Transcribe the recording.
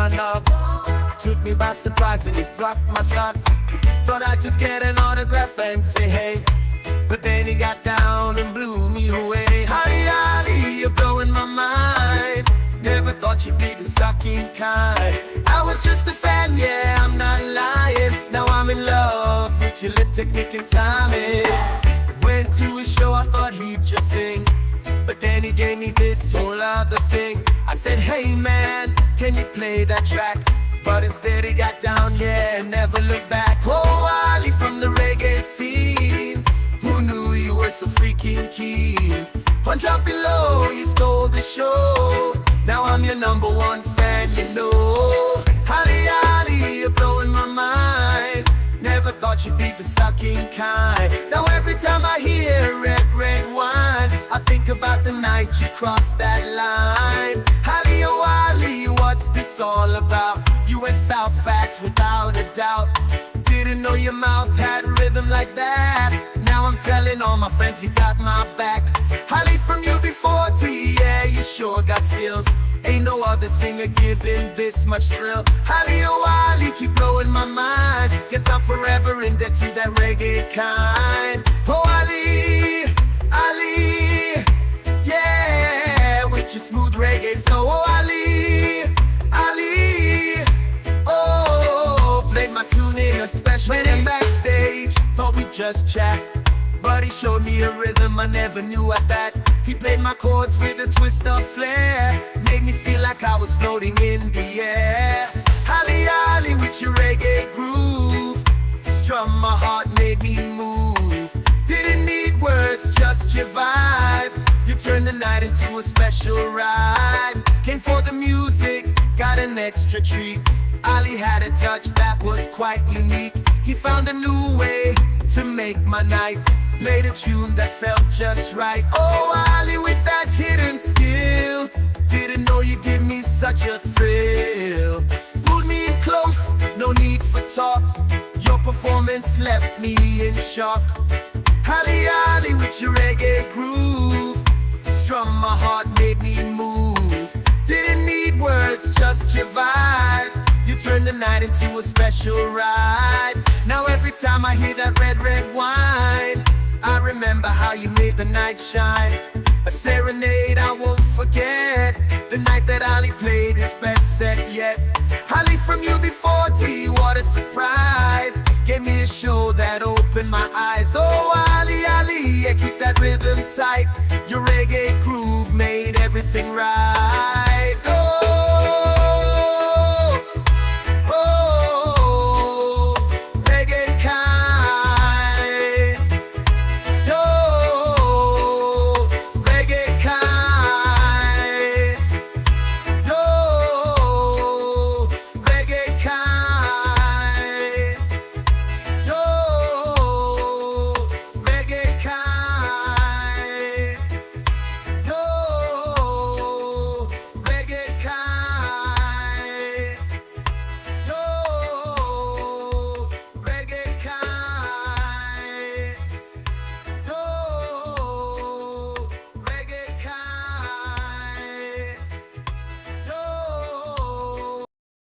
my knob. Took me by surprise and he dropped my socks. Thought I'd just get an autograph and say hey, but then he got down and blew me away. Holly, Holly, you're blowing my mind. Never thought you'd be the sucking kind. I was just a fan, yeah, I'm not lying. Now I'm in love with your lip technique and timing. Went to a show, I thought he'd just sing, but then he gave me this whole other thing. I said, hey man, can you play that track? But instead he got down, yeah, and never looked back. Oh, Ali from the reggae scene, who knew you were so freaking keen? On Drop Below, you stole the show. Now I'm your #1 fan, you know. Ali, Ali, you're blowing my mind. Never thought you'd be the sucking kind. Now every time I hear red, red wine, I think about the night you crossed that line. Ali, oh Ali, what's this all about? You went south fast without a doubt. Didn't know your mouth had rhythm like that. Now I'm telling all my friends you got my back. Ali from UB40, yeah, you sure got skills. Ain't no other singer giving this much thrill. Ali, oh Ali, keep blowing my mind. Guess I'm forever in debt to that reggae kind. Oh Ali, Ali, yeah, with your smooth reggae flow. Oh Ali, Ali, oh, played my tune in a special. Went in backstage, thought we'd just chat, but he showed me a rhythm I never knew at that. He played my chords with a twist of flair, made me feel like I was floating in the air. Ali, Ali, with your reggae groove, strum my heart, made me move. Didn't need words, just your vibe. You turned the night into a special ride. Came for the music, got an extra treat. Ali had a touch that was quite unique. He found a new way to make my night. Played a tune that felt just right. Oh, Ali, with that hidden skill, didn't know you'd give me such a thrill. Pulled me in close, no need for talk. Your performance left me in shock. Ali, Ali, with your reggae groove, strum my heart, made me move. Didn't need words, just your vibe. You turned the night into a special ride. Now every time I hear that red, red wine, I remember how you made the night shine. A serenade I won't forget. The night that Ali played his best set yet. Ali from UB40, what a surprise. Gave me a show that opened my eyes. Oh Ali, Ali, yeah, keep that rhythm tight.